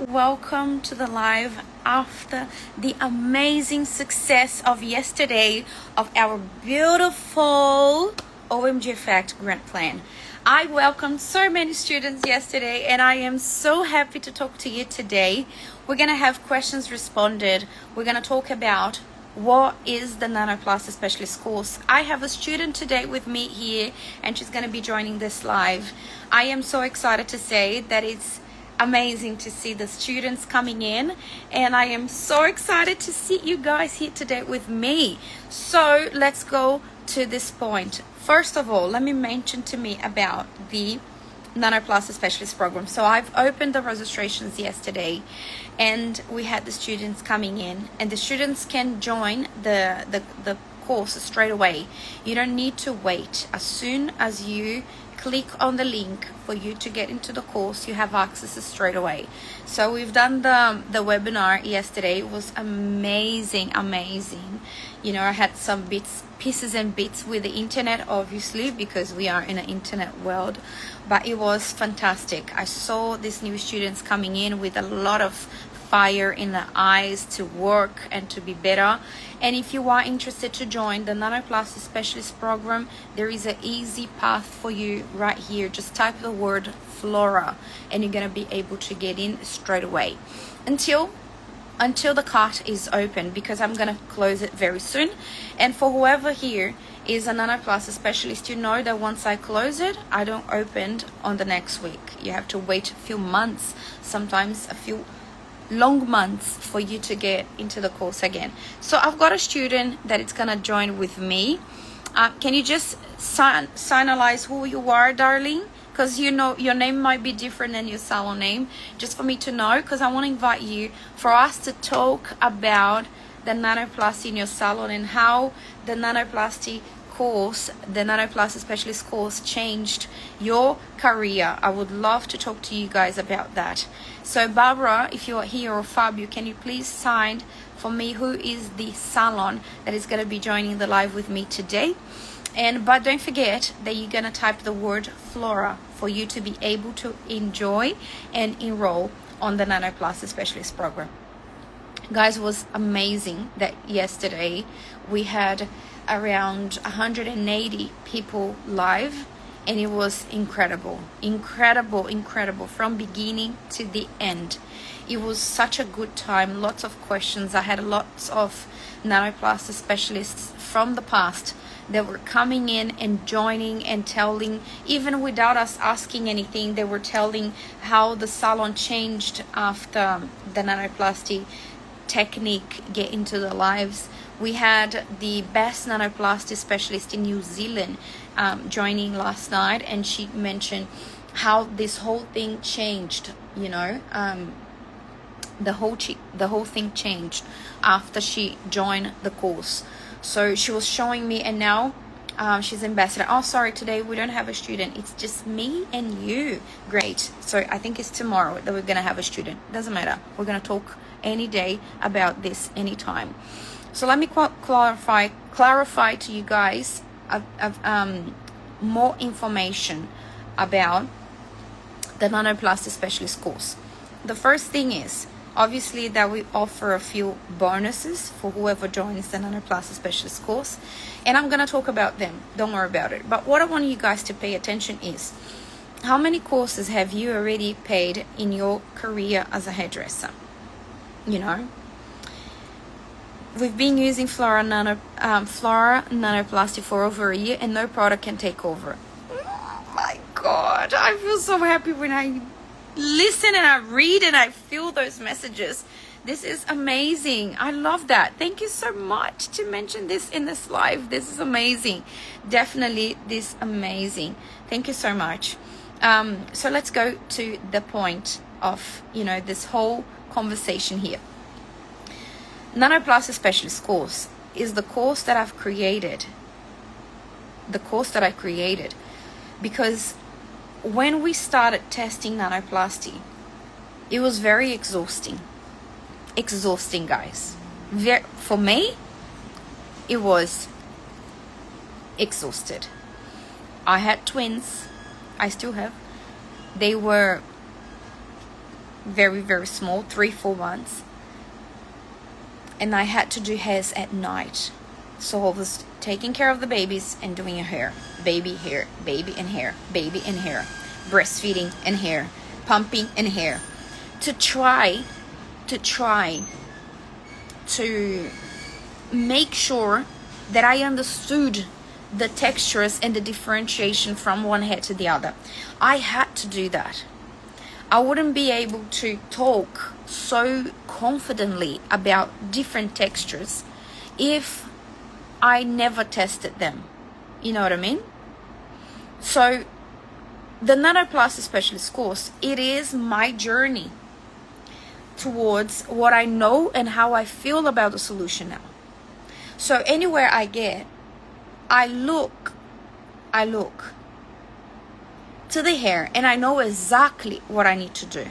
welcome to the live after the amazing success of yesterday of our beautiful OMG Effect grant plan. I welcomed so many students yesterday and I am so happy to talk to you today. We're going to have questions responded. We're going to talk about what is the Nanoplasty Specialist course. I have a student today with me here and she's going to be joining this live. I am so excited to say that it's amazing to see the students coming in, and I am so excited to see you guys here today with me. So let's go to this point. First of all, let me mention to me about the Nanoplasty Specialist Program. So I've opened the registrations yesterday and we had the students coming in, and the students can join the course straight away. You don't need to wait. As soon as you click on the link for you to get into the course, you have access straight away. So we've done the webinar yesterday. It was amazing. You know, I had some pieces and bits with the internet, obviously, because we are in an internet world, but it was fantastic. I saw these new students coming in with a lot of fire in the eyes to work and to be better. And if you are interested to join the Nanoplasty Specialist Program, there is an easy path for you right here. Just type the word Flora and you're going to be able to get in straight away until the cart is open, because I'm going to close it very soon. And for whoever here is a Nanoplasty Specialist, you know that once I close it, I don't open on the next week. You have to wait a few months, sometimes a few long months, for you to get into the course again. So I've got a student that is gonna join with me. Can you just signalize who you are, darling? Because you know your name might be different than your salon name, just for me to know, because I want to invite you for us to talk about the nanoplasty in your salon and how the nanoplasty course, the Nanoplasty Specialist course, changed your career. I would love to talk to you guys about that. So Barbara, if you're here, or Fabio, can you please sign for me who is the salon that is going to be joining the live with me today? But don't forget that you're going to type the word Flora for you to be able to enjoy and enroll on the Nanoplasty Specialist Program. Guys, it was amazing that yesterday we had around 180 people live, and it was incredible from beginning to the end. It was such a good time, lots of questions. I had lots of Nanoplasty specialists from the past that were coming in and joining and telling, even without us asking anything, they were telling how the salon changed after the nanoplasty technique get into their lives. We had the best nanoplasty specialist in New Zealand joining last night, and she mentioned how this whole thing changed. You know, the whole thing changed after she joined the course. So she was showing me, and now she's ambassador. Oh, sorry, today we don't have a student. It's just me and you. Great. So I think it's tomorrow that we're gonna have a student. Doesn't matter. We're gonna talk any day about this, anytime. So let me clarify to you guys more information about the Nanoplasty Specialist course. The first thing is, obviously, that we offer a few bonuses for whoever joins the Nanoplasty Specialist course, and I'm going to talk about them. Don't worry about it. But what I want you guys to pay attention is, how many courses have you already paid in your career as a hairdresser? You know, we've been using Flora Nanoplasty for over a year, and no product can take over. Oh my God, I feel so happy when I listen and I read and I feel those messages. This is amazing. I love that. Thank you so much to mention this in this live. This is amazing. Definitely this amazing. Thank you so much. So let's go to the point of, you know, this whole conversation here. Nanoplasty Specialist course is the course that I've created. The course that I created because when we started testing nanoplasty, it was very exhausting. Exhausting, guys. For me, it was exhausted. I had twins. I still have. They were very, very small, 3-4 months. And I had to do hairs at night. So I was taking care of the babies and doing hair. Baby hair, baby and hair, baby and hair. Breastfeeding and hair. Pumping and hair. To try to make sure that I understood the textures and the differentiation from one hair to the other. I had to do that. I wouldn't be able to talk so confidently about different textures if I never tested them. You know what I mean? So the Nanoplasty Specialist course, it is my journey towards what I know and how I feel about the solution now. So anywhere I get, I look to the hair and I know exactly what I need to do.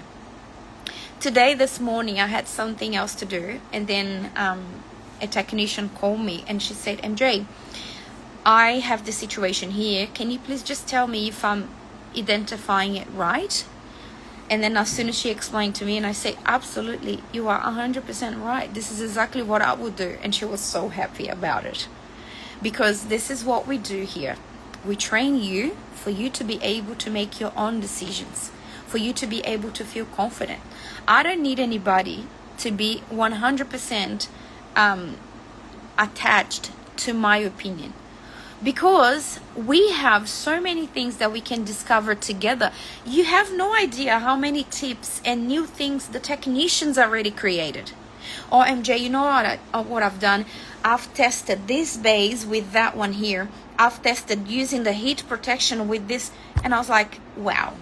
Today, this morning, I had something else to do, and then a technician called me and she said, MJ, I have this situation here. Can you please just tell me if I'm identifying it right? And then as soon as she explained to me, and I say, absolutely, you are 100% right. This is exactly what I would do. And she was so happy about it. Because this is what we do here. We train you for you to be able to make your own decisions, for you to be able to feel confident. I don't need anybody to be 100% attached to my opinion, because we have so many things that we can discover together. You have no idea how many tips and new things the technicians already created. Or MJ, you know what I've done? I've tested this base with that one here. I've tested using the heat protection with this. And I was like, wow.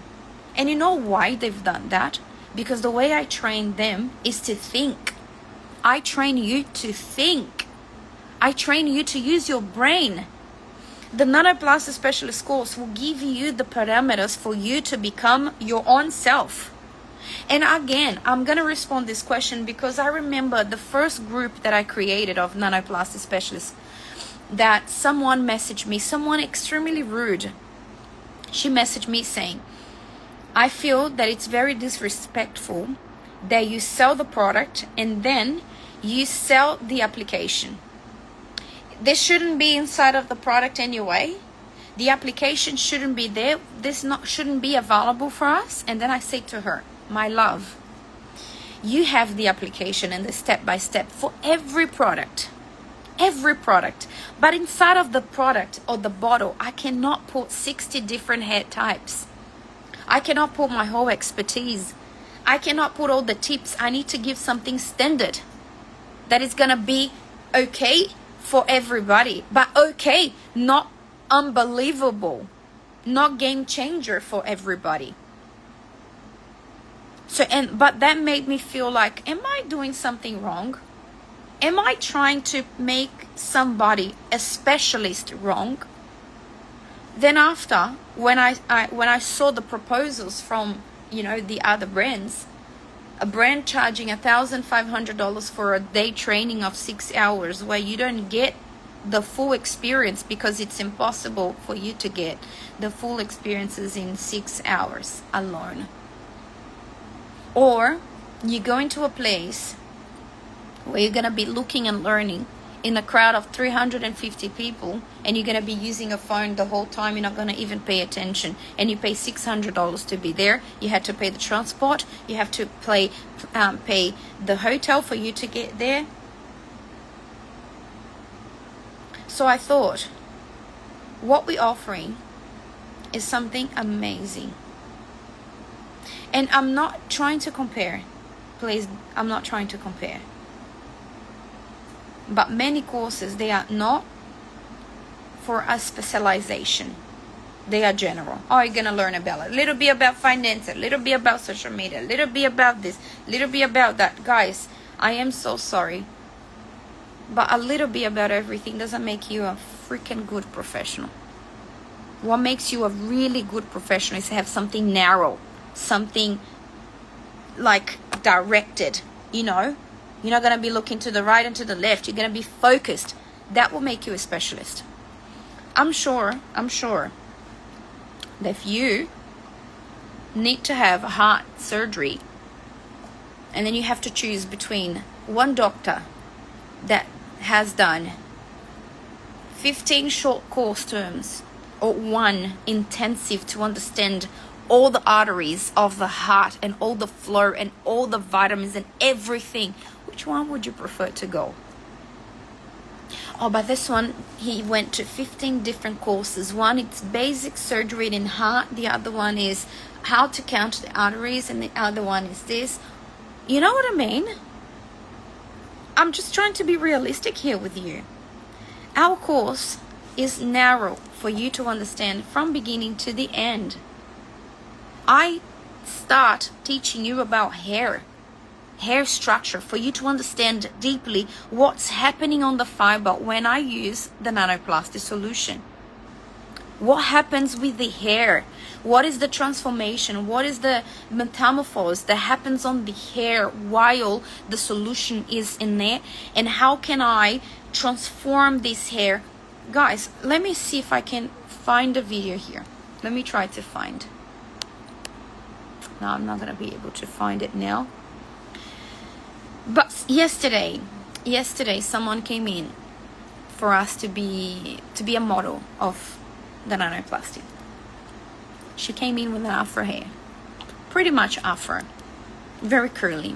And you know why they've done that? Because the way I train them is to think. I train you to think. I train you to use your brain. The Nanoplasty Specialist course will give you the parameters for you to become your own self. And again, I'm going to respond this question because I remember the first group that I created of Nanoplasty Specialists, that someone messaged me, someone extremely rude. She messaged me saying, I feel that it's very disrespectful that you sell the product and then you sell the application. This shouldn't be inside of the product anyway. The application shouldn't be there. This shouldn't be available for us. And then I say to her, my love, you have the application and the step-by-step for every product. But inside of the product or the bottle, I cannot put 60 different hair types. I cannot put my whole expertise. I cannot put all the tips. I need to give something standard that is going to be okay for everybody, but okay, not unbelievable, not game changer for everybody. But that made me feel like, am I doing something wrong? Am I trying to make somebody a specialist wrong? Then after, when I saw the proposals from, the other brands, a brand charging $1,500 for a day training of 6 hours, where you don't get the full experience because it's impossible for you to get the full experiences in 6 hours alone. Or you go into a place where you're going to be looking and learning in a crowd of 350 people, and you're going to be using a phone the whole time. You're not going to even pay attention, and you pay $600 to be there. You had to pay the transport. You have to pay the hotel for you to get there. So I thought, what we're offering is something amazing. And I'm not trying to compare. Please, I'm not trying to compare. But many courses, they are not for a specialization. They are general. Oh, you're going to learn about a little bit about finance, a little bit about social media, a little bit about this, a little bit about that. Guys, I am so sorry. But a little bit about everything doesn't make you a freaking good professional. What makes you a really good professional is to have something narrow, something like directed, You're not going to be looking to the right and to the left. You're going to be focused. That will make you a specialist. I'm sure that if you need to have a heart surgery And then you have to choose between one doctor that has done 15 short course terms or one intensive to understand all the arteries of the heart and all the flow and all the vitamins and everything. Which one would you prefer to go? Oh, but this one, he went to 15 different courses. One, it's basic surgery in heart. The other one is how to count the arteries. And the other one is this. You know what I mean? I'm just trying to be realistic here with you. Our course is narrow for you to understand from beginning to the end. I start teaching you about hair structure, for you to understand deeply what's happening on the fiber when I use the nanoplasty solution. What happens with the hair? What is the transformation? What is the metamorphose that happens on the hair while the solution is in there? And how can I transform this hair? Guys, let me see if I can find a video here. Let me try to find. No, I'm not going to be able to find it now. But yesterday someone came in for us to be a model of the nanoplasty. She came in with an afro hair, pretty much afro, very curly.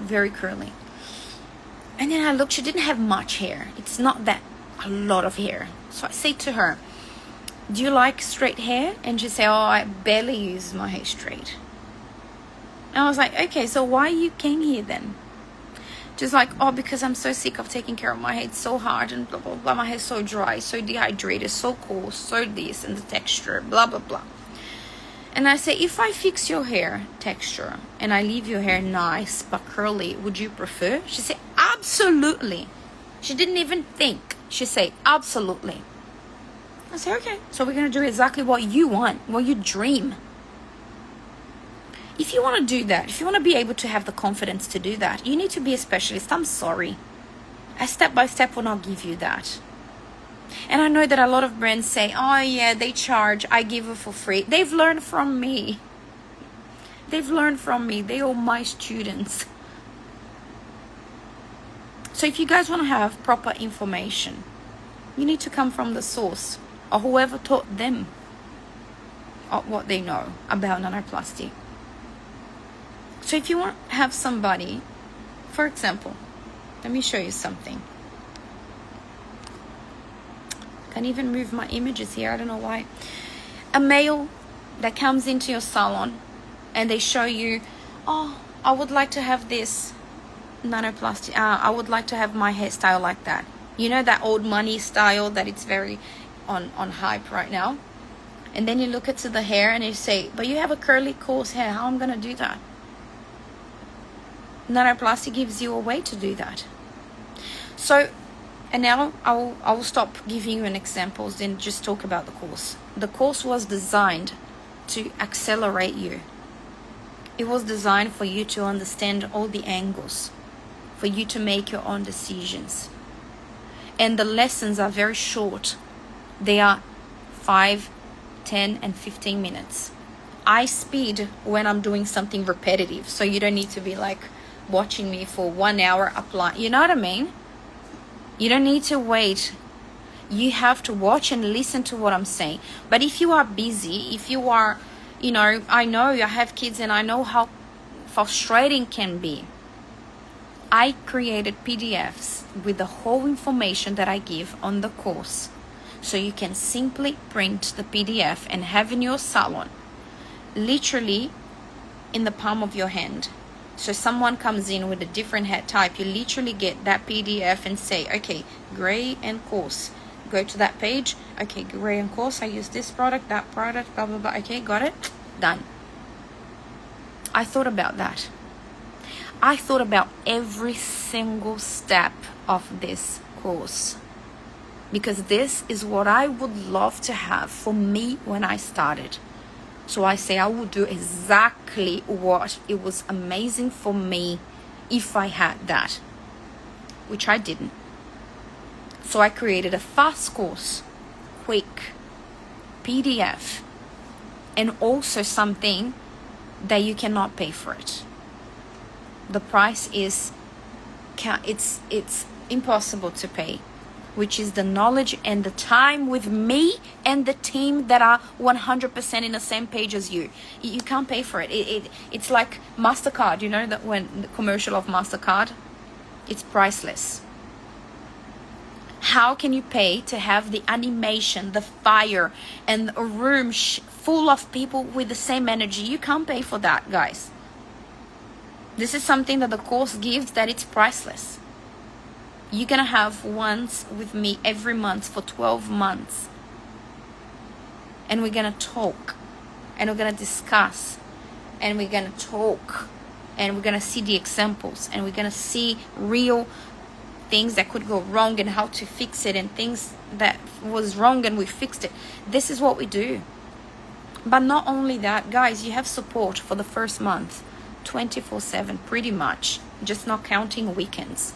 And then I looked, she didn't have much hair. It's not that a lot of hair. So I say to her, do you like straight hair? And she said, oh, I barely use my hair straight. And I was like, okay, so why you came here then? Just like, oh, because I'm so sick of taking care of my hair. It's so hard and blah, blah, blah. My hair's so dry, so dehydrated, so coarse, so this, and the texture, blah, blah, blah. And I say, if I fix your hair texture and I leave your hair nice but curly, would you prefer? She said, absolutely. She didn't even think. She said, absolutely. I said, okay, so we're going to do exactly what you want, what you dream. If you want to do that, if you want to be able to have the confidence to do that, you need to be a specialist. I'm sorry. A step by step will not give you that. And I know that a lot of brands say, oh yeah, they charge, I give it for free. They've learned from me. They've learned from me. They are my students. So if you guys want to have proper information, you need to come from the source or whoever taught them what they know about nanoplasty. So if you want to have somebody, for example, let me show you something. Can't even move my images here, I don't know why. A male that comes into your salon and they show you, oh, I would like to have this nanoplasty, I would like to have my hairstyle like that. You know, that old money style that it's very on hype right now. And then you look at the hair and you say, but you have a curly, coarse hair, how am I going to do that? Nanoplasty gives you a way to do that. So, and now I will stop giving you an examples and just talk about the course. The course was designed to accelerate you. It was designed for you to understand all the angles, for you to make your own decisions. And the lessons are very short. They are 5, 10, and 15 minutes. I speed when I'm doing something repetitive, so you don't need to be like watching me for 1 hour apply. You know what I mean? You don't need to wait. You have to watch and listen to what I'm saying. But if you are busy, if you are, you know, I know I have kids and I know how frustrating can be. I created PDFs with the whole information that I give on the course. So you can simply print the PDF and have in your salon, literally in the palm of your hand. So someone comes in with a different hair type, you literally get that PDF and say, okay, gray and coarse. Go to that page. Okay, gray and coarse. I use this product, that product, blah, blah, blah. Okay, got it? Done. I thought about that. I thought about every single step of this course. Because this is what I would love to have for me when I started. So I say I would do exactly what it was amazing for me if I had that, which I didn't. So I created a fast course, quick, PDF, and also something that you cannot pay for it. the price is, it's impossible to pay, which is the knowledge and the time with me and the team that are 100% in the same page as you. You can't pay for it. It's like MasterCard, you know, that when the commercial of MasterCard, it's priceless. How can you pay to have the animation, the fire, and a room full of people with the same energy? You can't pay for that, guys. This is something that the course gives, that it's priceless. You're gonna have once with me every month for 12 months. And we're gonna talk. And we're gonna discuss. And we're gonna talk. And we're gonna see the examples. And we're gonna see real things that could go wrong and how to fix it, and things that was wrong and we fixed it. This is what we do. But not only that, guys, you have support for the first month, 24/7, pretty much, just not counting weekends.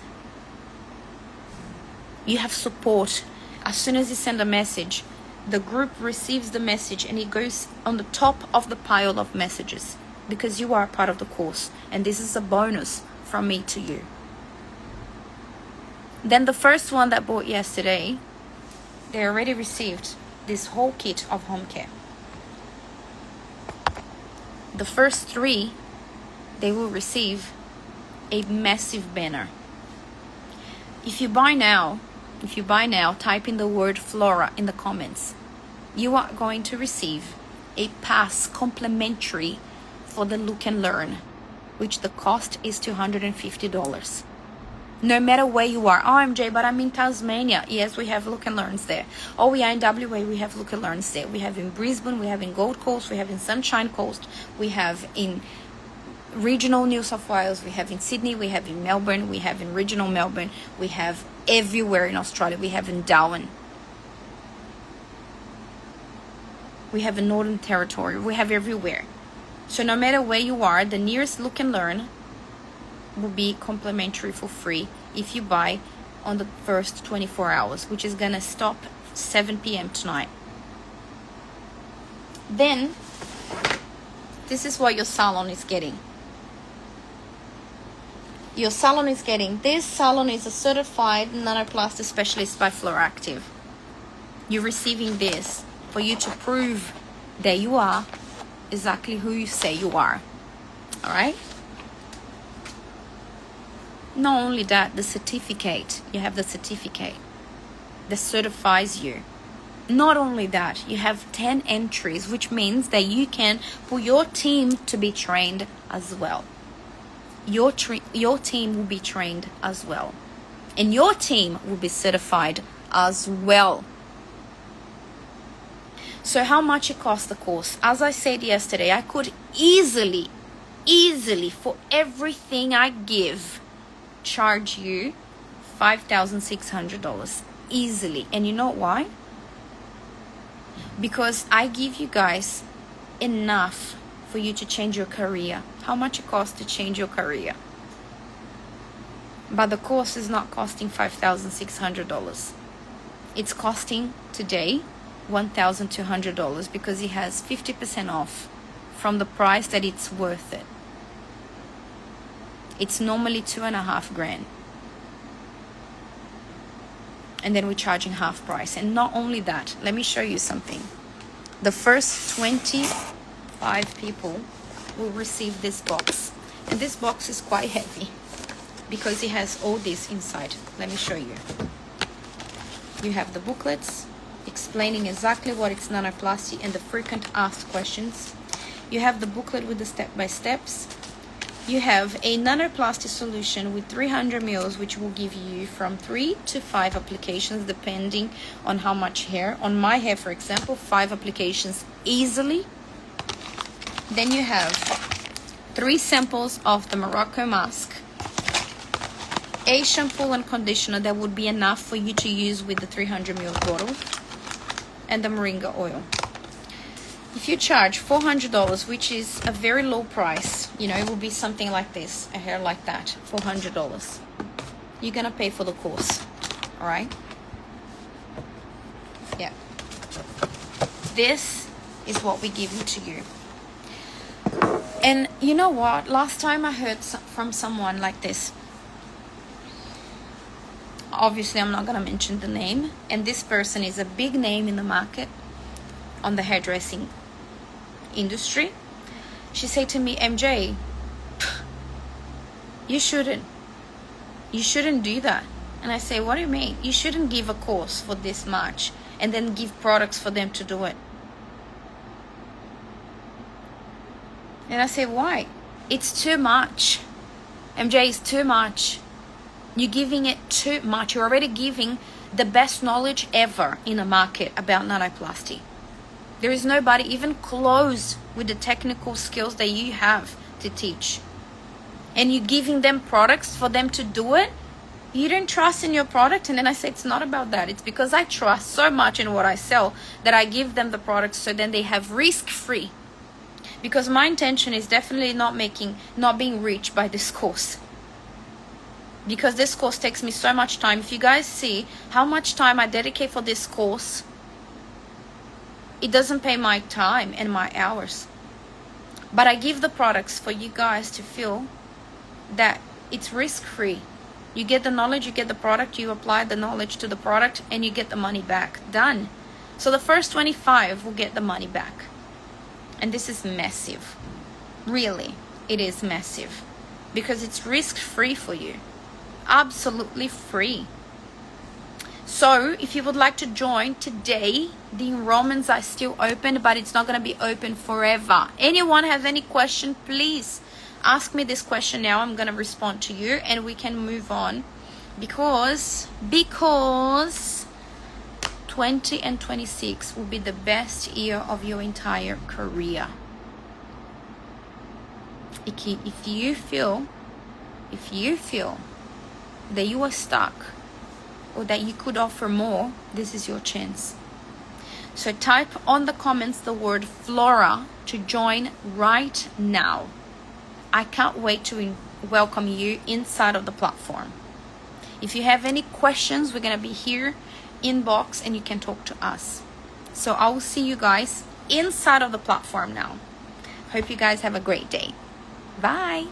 You have support. As soon as you send a message, the group receives the message and it goes on the top of the pile of messages, because you are part of the course, and this is a bonus from me to you. Then the first one that bought yesterday, they already received this whole kit of home care. The first 3, they will receive a massive banner. If you buy now, type in the word Flora in the comments. You are going to receive a pass complimentary for the Look and Learn, which the cost is $250. No matter where you are. OMG, but I'm in Tasmania. Yes, we have Look and Learns there. Oh, we are in WA, we have Look and Learns there. We have in Brisbane, we have in Gold Coast, we have in Sunshine Coast, we have in regional New South Wales, we have in Sydney, we have in Melbourne, we have in regional Melbourne, we have everywhere in Australia, we have in Darwin, we have in Northern Territory, we have everywhere. So no matter where you are, the nearest Look and Learn will be complimentary for free if you buy on the first 24 hours, which is gonna stop 7 p.m. tonight. Then this is what your salon is getting. Your salon is getting, this salon is a certified Nanoplasty Specialist by Floractive. You're receiving this for you to prove that you are exactly who you say you are. All right? Not only that, the certificate, you have the certificate that certifies you. Not only that, you have 10 entries, which means that you can put your team to be trained as well. Your team will be trained as well. And your team will be certified as well. So how much it costs the course? As I said yesterday, I could easily, for everything I give, charge you $5,600 easily. And you know why? Because I give you guys enough for you to change your career. How much it costs to change your career? But the course is not costing $5,600. It's costing today $1,200, because it has 50% off from the price that it's worth it. It's normally $2,500. And then we're charging half price. And not only that, let me show you something. The first 25 people will receive this box. And this box is quite heavy because it has all this inside. Let me show you. You have the booklets explaining exactly what is nanoplasty and the frequent asked questions. You have the booklet with the step-by-steps. You have a nanoplasty solution with 300 ml, which will give you from 3 to 5 applications depending on how much hair. On my hair, for example, 5 applications easily. Then you have 3 samples of the Morocco mask, a shampoo and conditioner that would be enough for you to use with the 300 ml bottle, and the moringa oil. If you charge $400, which is a very low price, you know, it will be something like this, a hair like that, $400. You're gonna pay for the course, all right? Yeah. This is what we give to you. And you know what? Last time I heard from someone like this. Obviously, I'm not going to mention the name. And this person is a big name in the market on the hairdressing industry. She said to me, MJ, you shouldn't do that. And I say, what do you mean? You shouldn't give a course for this much and then give products for them to do it. And I say, why? It's too much. MJ, it's too much. You're giving it too much. You're already giving the best knowledge ever in the market about nanoplasty. There is nobody even close with the technical skills that you have to teach. And you're giving them products for them to do it. You don't trust in your product. And then I say, it's not about that. It's because I trust so much in what I sell that I give them the products so then they have risk-free. Because my intention is definitely not being rich by this course. Because this course takes me so much time. If you guys see how much time I dedicate for this course, it doesn't pay my time and my hours. But I give the products for you guys to feel that it's risk-free. You get the knowledge, you get the product, you apply the knowledge to the product, and you get the money back. Done. So the first 25 will get the money back. And this is massive. Really, it is massive. Because it's risk-free for you. Absolutely free. So if you would like to join today, the enrollments are still open, but it's not going to be open forever. Anyone has any question, please ask me this question now. I'm going to respond to you and we can move on. Because 20 and 26 will be the best year of your entire career. If you feel that you are stuck or that you could offer more, this is your chance. So type on the comments the word Flora to join right now. I can't wait to welcome you inside of the platform. If you have any questions, we're going to be here inbox and you can talk to us. So I will see you guys inside of the platform now. Hope you guys have a great day. Bye.